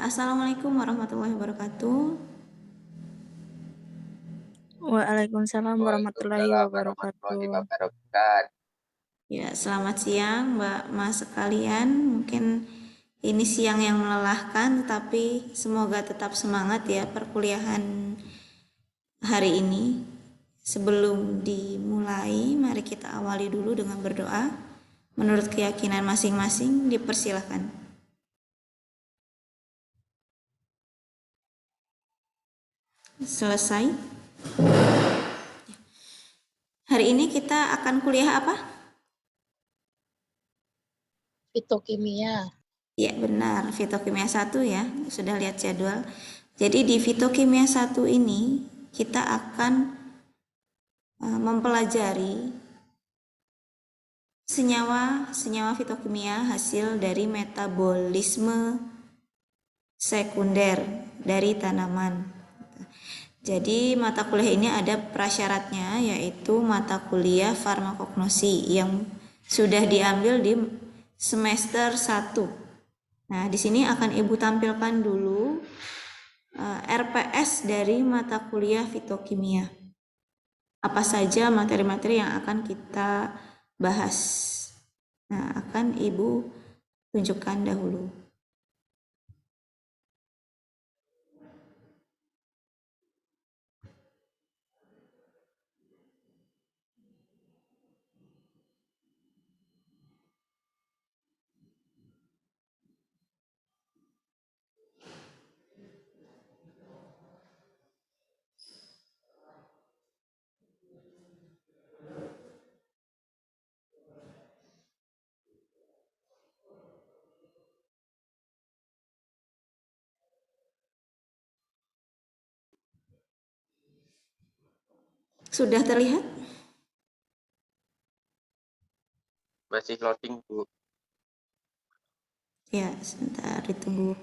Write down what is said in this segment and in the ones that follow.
Assalamualaikum warahmatullahi wabarakatuh. Waalaikumsalam warahmatullahi Waalaikumsalam warahmatullahi wabarakatuh. wabarakatuh. Ya, selamat siang Mbak Mas sekalian. Mungkin ini siang yang melelahkan, tetapi semoga tetap semangat ya perkuliahan hari ini. Sebelum dimulai, mari kita awali dulu dengan berdoa. Menurut keyakinan masing-masing, dipersilahkan. Selesai. Hari ini kita akan kuliah apa? Fitokimia. Ya benar, Fitokimia 1 ya, sudah lihat jadwal. Jadi di Fitokimia 1 ini kita akan mempelajari senyawa fitokimia hasil dari metabolisme sekunder dari tanaman. Jadi mata kuliah ini ada prasyaratnya, yaitu mata kuliah farmakognosi yang sudah diambil di semester 1. Nah, di sini akan Ibu tampilkan dulu RPS dari mata kuliah fitokimia. Apa saja materi-materi yang akan kita bahas. Nah, akan Ibu tunjukkan dahulu. Sudah terlihat? Masih loading, Bu. Ya, sebentar ditunggu.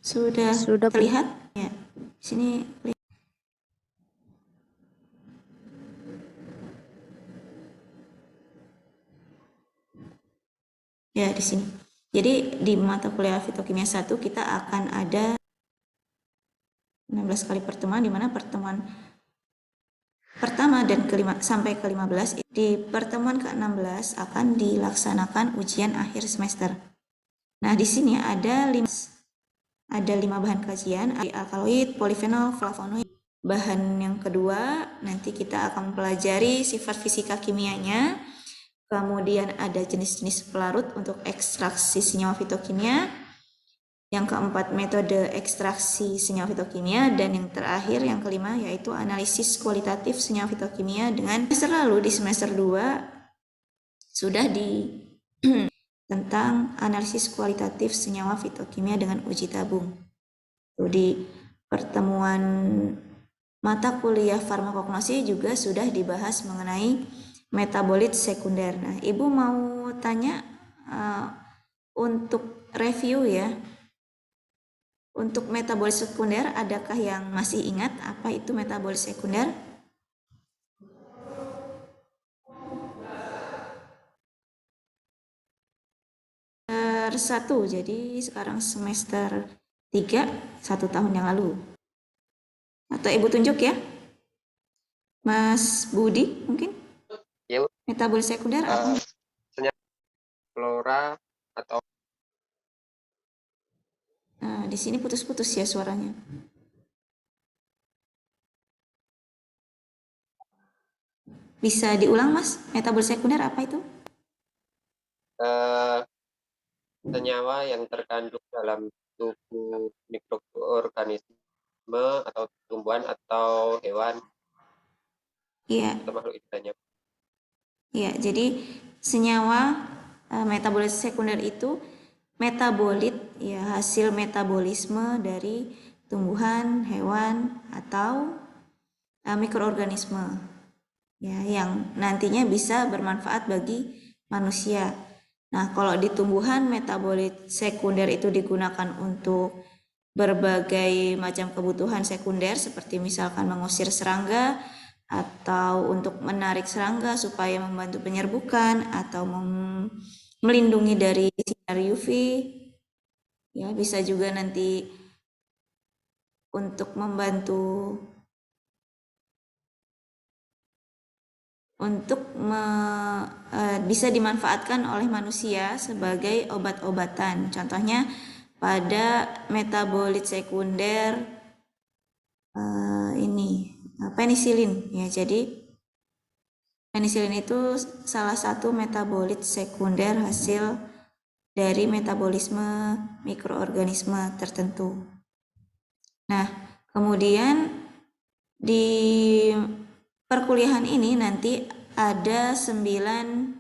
Sudah terlihat? Ya, sini lihat. Ya, di sini. Jadi di mata kuliah fitokimia 1 kita akan ada 16 kali pertemuan, di mana pertemuan pertama dan sampai ke-15. Di pertemuan ke-16 akan dilaksanakan ujian akhir semester. Nah, di sini ada 5 bahan kajian, alkaloid, polifenol, flavonoid. Bahan yang kedua, nanti kita akan mempelajari sifat fisika kimianya. Kemudian ada jenis-jenis pelarut untuk ekstraksi senyawa fitokimia. Yang keempat, metode ekstraksi senyawa fitokimia. Dan yang terakhir, yang kelima, yaitu analisis kualitatif senyawa fitokimia dengan semester lalu di semester 2 sudah di tentang analisis kualitatif senyawa fitokimia dengan uji tabung. Di pertemuan mata kuliah farmakognosi juga sudah dibahas mengenai metabolit sekunder. Nah, Ibu mau tanya untuk review ya. Untuk metabolit sekunder, adakah yang masih ingat apa itu metabolit sekunder? Semester 1, jadi sekarang semester 3, 1 tahun yang lalu. Atau Ibu tunjuk ya? Mas Budi mungkin? Ya, Metabolit sekunder apa? senyawa flora atau Nah, di sini putus-putus ya suaranya. Bisa diulang Mas, metabolit sekunder apa itu? senyawa yang terkandung dalam tubuh mikroorganisme atau tumbuhan atau hewan Iya. atau makhluk hidupnya. Iya, jadi senyawa metabolit sekunder itu metabolit ya, hasil metabolisme dari tumbuhan, hewan atau mikroorganisme ya, yang nantinya bisa bermanfaat bagi manusia. Nah, kalau di tumbuhan metabolit sekunder itu digunakan untuk berbagai macam kebutuhan sekunder seperti misalkan mengusir serangga atau untuk menarik serangga supaya membantu penyerbukan atau melindungi dari sinar UV. Ya, bisa juga nanti untuk membantu bisa dimanfaatkan oleh manusia sebagai obat-obatan. Contohnya pada metabolit sekunder penisilin ya. Jadi penisilin itu salah satu metabolit sekunder hasil dari metabolisme mikroorganisme tertentu. Nah, kemudian di perkuliahan ini nanti ada 9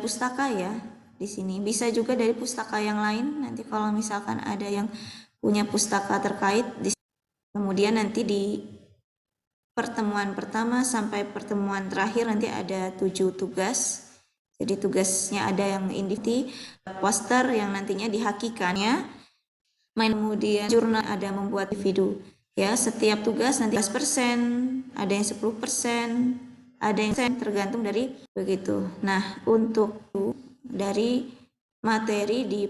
pustaka ya di sini. Bisa juga dari pustaka yang lain. Nanti kalau misalkan ada yang punya pustaka terkait di sini. Kemudian nanti di pertemuan pertama sampai pertemuan terakhir nanti ada 7 tugas. Jadi tugasnya ada yang individu, poster yang nantinya dihakikannya, kemudian jurnal ada membuat individu. Ya, setiap tugas nanti 10%, ada yang 10%, ada yang tergantung dari begitu. Nah, untuk dari materi di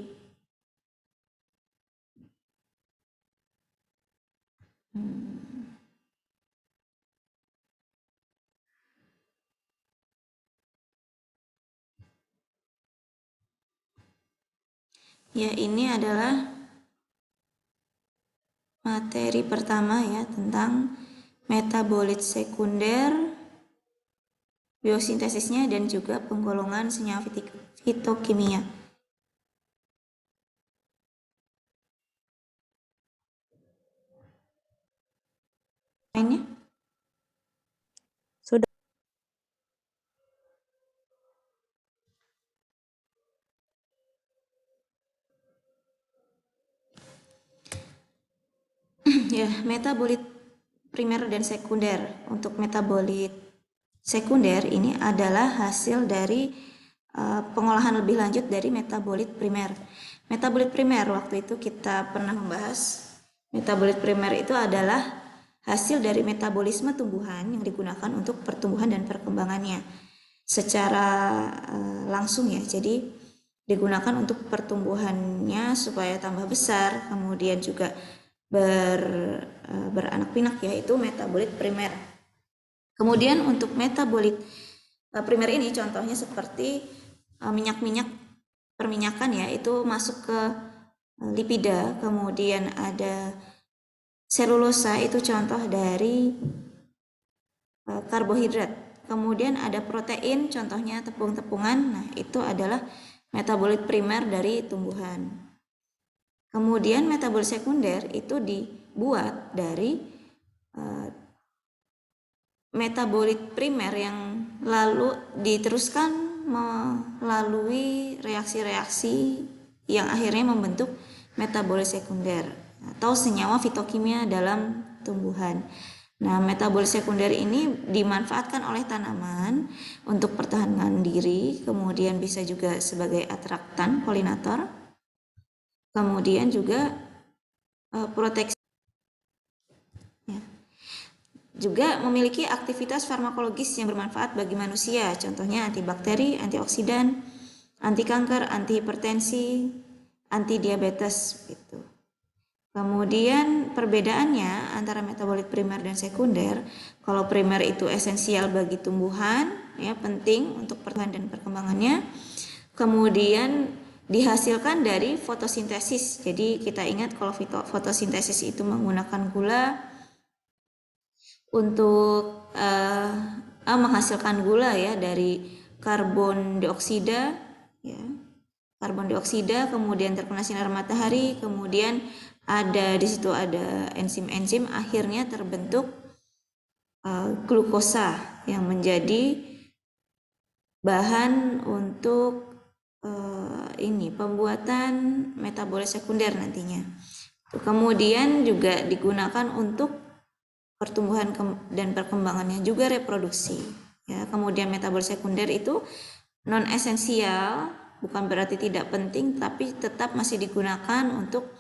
ya, ini adalah materi pertama ya tentang metabolit sekunder, biosintesisnya dan juga penggolongan senyawa fitokimia. Lainnya? Sudah. Ya, metabolit primer dan sekunder. Untuk metabolit sekunder ini adalah hasil dari pengolahan lebih lanjut dari metabolit primer. Metabolit primer waktu itu kita pernah membahas. Metabolit primer itu adalah hasil dari metabolisme tumbuhan yang digunakan untuk pertumbuhan dan perkembangannya secara langsung ya. Jadi digunakan untuk pertumbuhannya supaya tambah besar, kemudian juga beranak pinak, yaitu metabolit primer. Kemudian untuk metabolit primer ini contohnya seperti minyak-minyak perminyakan ya, itu masuk ke lipida. Kemudian ada selulosa, itu contoh dari karbohidrat. Kemudian ada protein, contohnya tepung-tepungan. Nah, itu adalah metabolit primer dari tumbuhan. Kemudian metabolit sekunder itu dibuat dari metabolit primer yang lalu diteruskan melalui reaksi-reaksi yang akhirnya membentuk metabolit sekunder atau senyawa fitokimia dalam tumbuhan. Nah, metabolit sekunder ini dimanfaatkan oleh tanaman untuk pertahanan diri, kemudian bisa juga sebagai atraktan polinator, kemudian juga proteksi. Ya. Juga memiliki aktivitas farmakologis yang bermanfaat bagi manusia, contohnya antibakteri, antioksidan, anti kanker, anti hipertensi, anti diabetes gitu. Kemudian perbedaannya antara metabolit primer dan sekunder, kalau primer itu esensial bagi tumbuhan, ya penting untuk pertumbuhan dan perkembangannya. Kemudian dihasilkan dari fotosintesis. Jadi kita ingat kalau fotosintesis itu menggunakan gula untuk menghasilkan gula ya dari karbon dioksida ya. Karbon dioksida kemudian terkena sinar matahari, kemudian di situ ada enzim-enzim, akhirnya terbentuk glukosa yang menjadi bahan untuk pembuatan metabolit sekunder nantinya. Kemudian juga digunakan untuk pertumbuhan dan perkembangannya, juga reproduksi. Ya, kemudian metabolit sekunder itu non esensial, bukan berarti tidak penting, tapi tetap masih digunakan untuk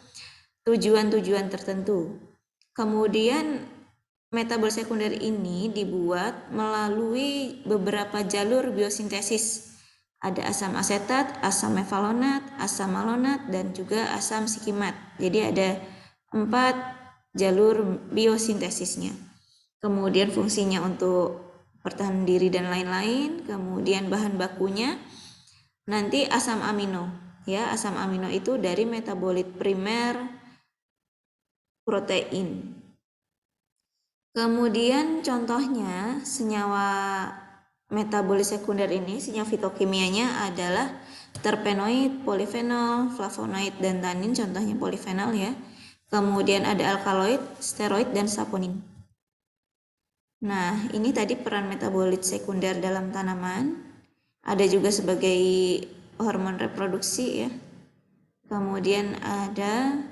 tujuan-tujuan tertentu. Kemudian metabol sekunder ini dibuat melalui beberapa jalur biosintesis. Ada asam asetat, asam mevalonat, asam malonat, dan juga asam sikimat. Jadi ada 4 jalur biosintesisnya. Kemudian fungsinya untuk pertahanan diri dan lain-lain. Kemudian bahan bakunya nanti asam amino. Ya, asam amino itu dari metabolit primer protein. Kemudian contohnya senyawa metabolit sekunder ini, senyawa fitokimianya adalah terpenoid, polifenol, flavonoid, dan tanin, contohnya polifenol ya. Kemudian ada alkaloid, steroid, dan saponin. Nah, ini tadi peran metabolit sekunder dalam tanaman. Ada juga sebagai hormon reproduksi ya. Kemudian ada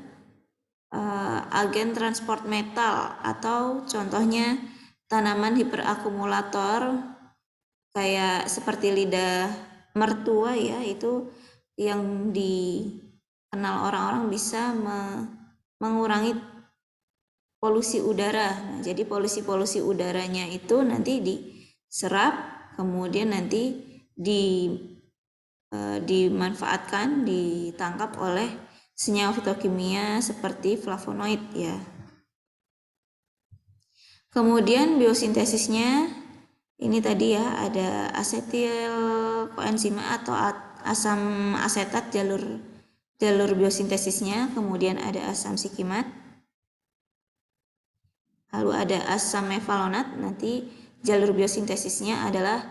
agen transport metal atau contohnya tanaman hiperakumulator kayak seperti lidah mertua ya, itu yang dikenal orang-orang bisa mengurangi polusi udara. Nah, jadi polusi udaranya itu nanti diserap, kemudian nanti dimanfaatkan, ditangkap oleh senyawa fitokimia seperti flavonoid ya. Kemudian biosintesisnya ini tadi ya, ada asetil koenzima atau asam asetat jalur biosintesisnya, kemudian ada asam sikimat, lalu ada asam mevalonat, nanti jalur biosintesisnya adalah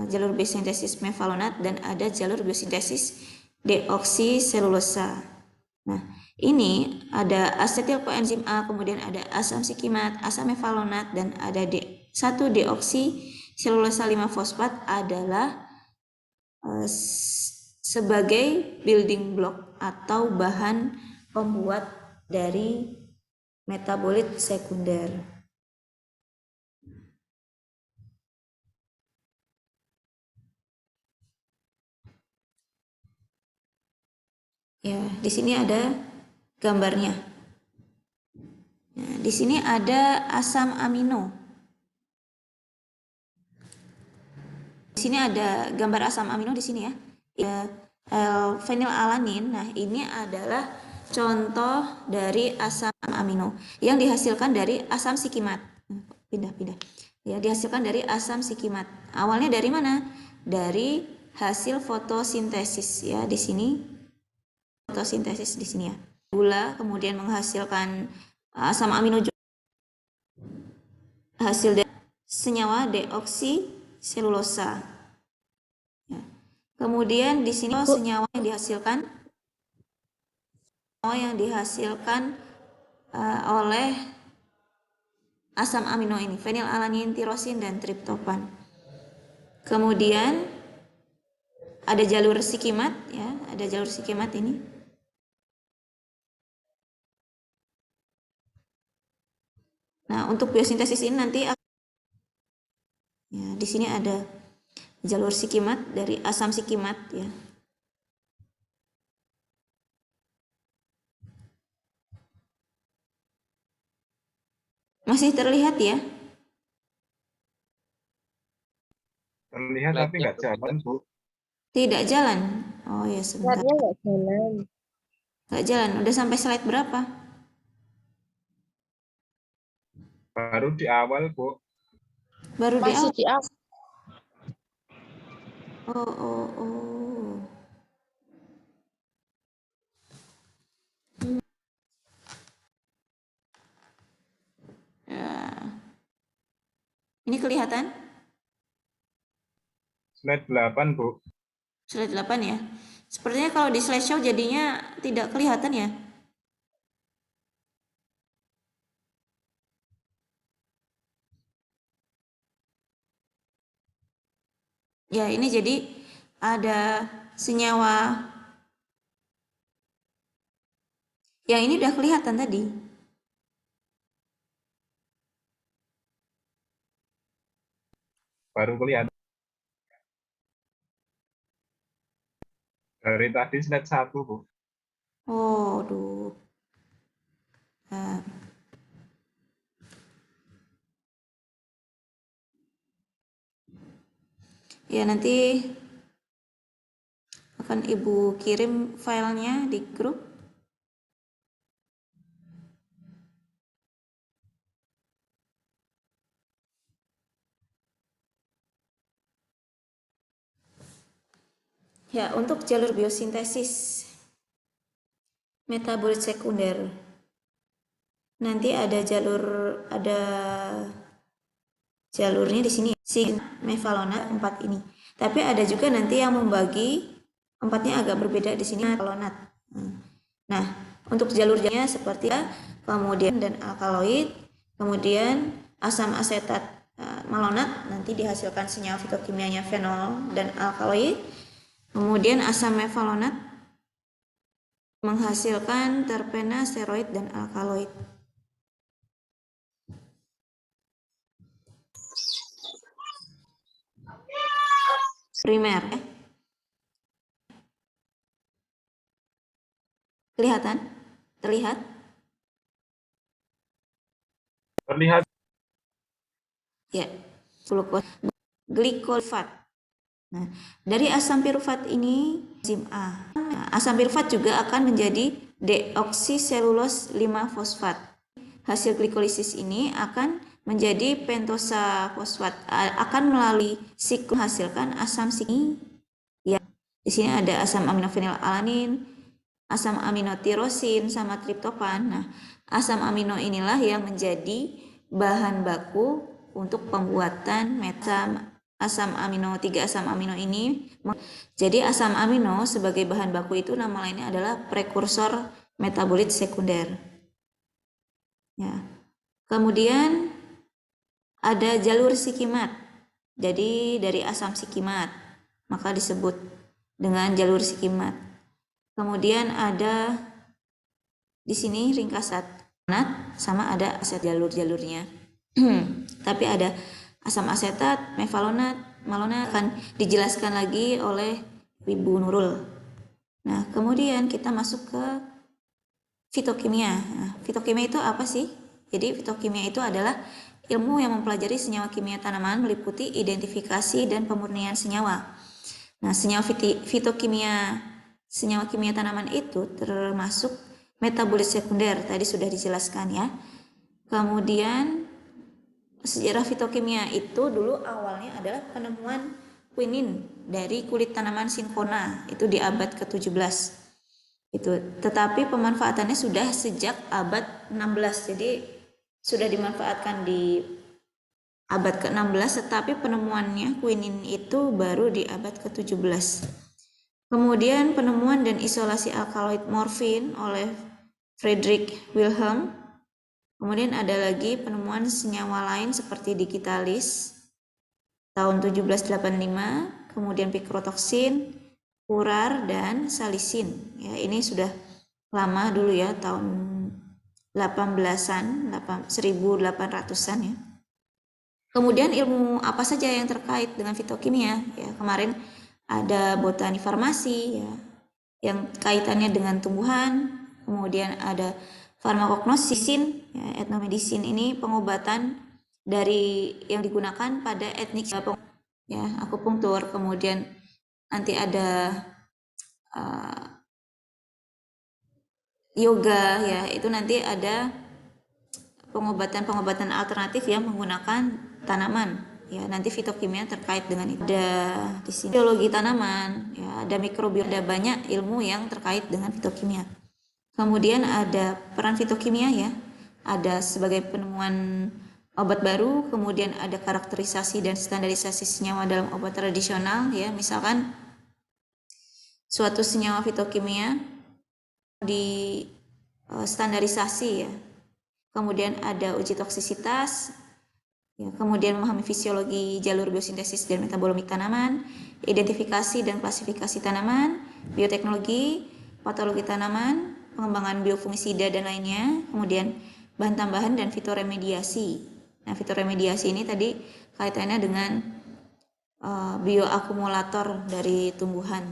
jalur biosintesis mevalonat, dan ada jalur biosintesis deoksiselulosa. Nah, ini ada asetil koenzim A, kemudian ada asam sikimat, asam mevalonat, dan ada 1-deoksiselulosa 5-fosfat adalah sebagai building block atau bahan pembuat dari metabolit sekunder. Ya, di sini ada gambarnya. Nah, di sini ada asam amino. Di sini ada gambar asam amino di sini ya. L-fenilalanin. Nah, ini adalah contoh dari asam amino yang dihasilkan dari asam sikimat. Pindah-pindah. Ya, dihasilkan dari asam sikimat. Awalnya dari mana? Dari hasil fotosintesis ya, di sini. Fotosintesis di sini ya. Gula kemudian menghasilkan asam amino juga. Hasil dari senyawa deoksiselulosa. Ya. Kemudian di sini senyawa yang dihasilkan oleh asam amino ini, fenilalanin, tirosin, dan triptopan. Kemudian ada jalur sikimat ya, ada jalur sikimat ini. Nah, untuk biosintesis ini nanti ya, di sini ada jalur sikimat dari asam sikimat ya. Masih terlihat ya? Terlihat tapi nggak jalan, Bu. Tidak jalan. Oh ya, sebentar. Slide-nya nggak jalan. Nggak jalan. Udah sampai slide berapa? Baru di awal, Bu. Baru di Masih awal. di awal. Oh. Ya. Ini kelihatan? Slide 8, Bu. Slide 8 ya. Sepertinya kalau di slideshow jadinya tidak kelihatan ya. Ya, ini jadi ada senyawa. Yang ini udah kelihatan tadi. Baru kelihatan. Dari tadi slide 1, Bu. Oh, aduh. Nah, ya nanti akan Ibu kirim filenya di grup. Ya, untuk jalur biosintesis metabolit sekunder. Nanti ada jalurnya di sini, mevalonat 4 ini. Tapi ada juga nanti yang membagi 4-nya agak berbeda di sini, mevalonat. Nah, untuk jalurnya seperti kemudian dan alkaloid, kemudian asam asetat malonat nanti dihasilkan senyawa fitokimianya fenol dan alkaloid. Kemudian asam mevalonat menghasilkan terpena, steroid, dan alkaloid. Primer. Kelihatan? Terlihat? Terlihat. Ya, glikofat. Nah, dari asam pirufat ini enzim A. Nah, asam pirufat juga akan menjadi deoksiselulos 5-fosfat. Hasil glikolisis ini akan menjadi pentosa fosfat, akan melalui siklus menghasilkan asam siklik. Ya, di sini ada asam aminofenilalanin, asam amino tirosin sama triptofan. Nah, asam amino inilah yang menjadi bahan baku untuk pembuatan asam amino. 3 asam amino ini. Jadi asam amino sebagai bahan baku itu nama lainnya adalah prekursor metabolit sekunder. Ya. Kemudian ada jalur sikimat. Jadi dari asam sikimat maka disebut dengan jalur sikimat. Kemudian ada di sini ringkasan sama ada aset jalur-jalurnya. Tapi ada asam asetat, mevalonat, malonat akan dijelaskan lagi oleh Ibu Nurul. Nah, kemudian kita masuk ke fitokimia. Nah, fitokimia itu apa sih? Jadi fitokimia itu adalah ilmu yang mempelajari senyawa kimia tanaman meliputi identifikasi dan pemurnian senyawa. Nah, senyawa kimia tanaman itu termasuk metabolit sekunder, tadi sudah dijelaskan ya. Kemudian sejarah fitokimia itu dulu awalnya adalah penemuan quinin dari kulit tanaman Cinchona, itu di abad ke-17. Tetapi pemanfaatannya sudah sejak abad 16. Jadi sudah dimanfaatkan di abad ke-16, tetapi penemuannya quinin itu baru di abad ke-17. Kemudian penemuan dan isolasi alkaloid morfin oleh Friedrich Wilhelm. Kemudian ada lagi penemuan senyawa lain seperti digitalis tahun 1785, kemudian pikrotoksin, urar, dan salisin. Ya, ini sudah lama dulu ya, tahun 1800-an ya. Kemudian ilmu apa saja yang terkait dengan fitokimia? Ya, kemarin ada botani farmasi ya, yang kaitannya dengan tumbuhan. Kemudian ada farmakognosis, ya, etnomedisin ini pengobatan dari yang digunakan pada etnik ya, akupunktur. Kemudian nanti ada yoga ya, itu nanti ada pengobatan alternatif yang menggunakan tanaman ya, nanti fitokimia terkait dengan itu. Ada di sini biologi tanaman ya, ada mikrobiota, ada banyak ilmu yang terkait dengan fitokimia. Kemudian ada peran fitokimia ya, ada sebagai penemuan obat baru, kemudian ada karakterisasi dan standarisasi senyawa dalam obat tradisional ya, misalkan suatu senyawa fitokimia di standarisasi ya. Kemudian ada uji toksisitas ya, kemudian memahami fisiologi jalur biosintesis dan metabolimik tanaman, identifikasi dan klasifikasi tanaman, bioteknologi, patologi tanaman, pengembangan biofungisida dan lainnya, kemudian bahan tambahan dan fitoremediasi. Nah, fitoremediasi ini tadi kaitannya dengan bioakumulator dari tumbuhan.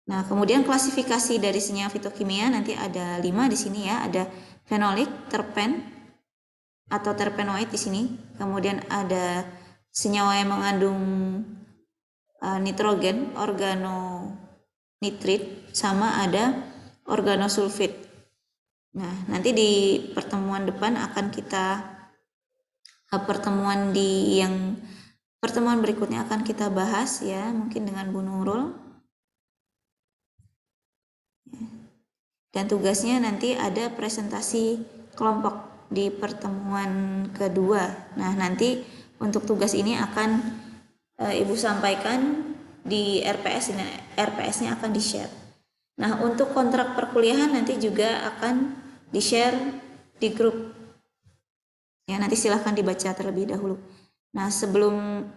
Nah, kemudian klasifikasi dari senyawa fitokimia nanti ada 5 di sini ya, ada fenolik, terpen atau terpenoid di sini. Kemudian ada senyawa yang mengandung nitrogen, organonitrit, sama ada organosulfit. Nah, nanti di pertemuan depan akan kita pertemuan berikutnya akan kita bahas ya, mungkin dengan Bu Nurul. Dan tugasnya nanti ada presentasi kelompok di pertemuan kedua. Nah, nanti untuk tugas ini akan Ibu sampaikan di RPS. Nah, RPS-nya akan di-share. Nah, untuk kontrak perkuliahan nanti juga akan di-share di grup. Ya, nanti silahkan dibaca terlebih dahulu. Nah, sebelum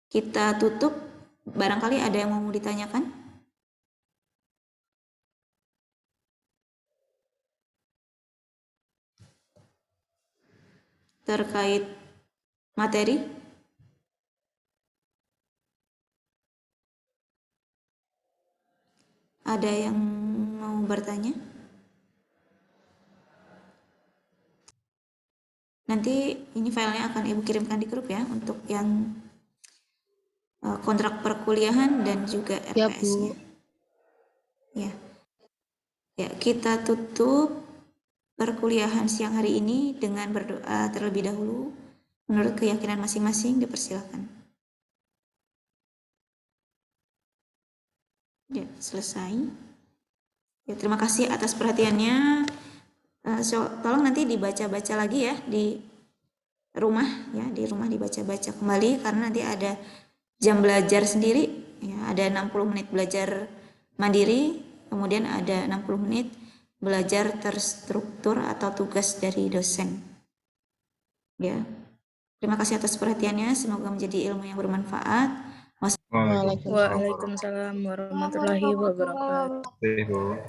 kita tutup, barangkali ada yang mau ditanyakan? Terkait materi? Ada yang mau bertanya? Nanti ini filenya akan Ibu kirimkan di grup ya, untuk yang kontrak perkuliahan dan juga Ya, RPS-nya. Bu. Ya. Ya, kita tutup perkuliahan siang hari ini dengan berdoa terlebih dahulu. Menurut keyakinan masing-masing, dipersilakan. Ya, selesai. Ya, terima kasih atas perhatiannya. Tolong nanti dibaca-baca lagi ya di rumah ya, di rumah dibaca-baca kembali karena nanti ada jam belajar sendiri ya, ada 60 menit belajar mandiri, kemudian ada 60 menit belajar terstruktur atau tugas dari dosen. Ya. Terima kasih atas perhatiannya, semoga menjadi ilmu yang bermanfaat. Waalaikumsalam warahmatullahi wabarakatuh. Terima kasih, Bu.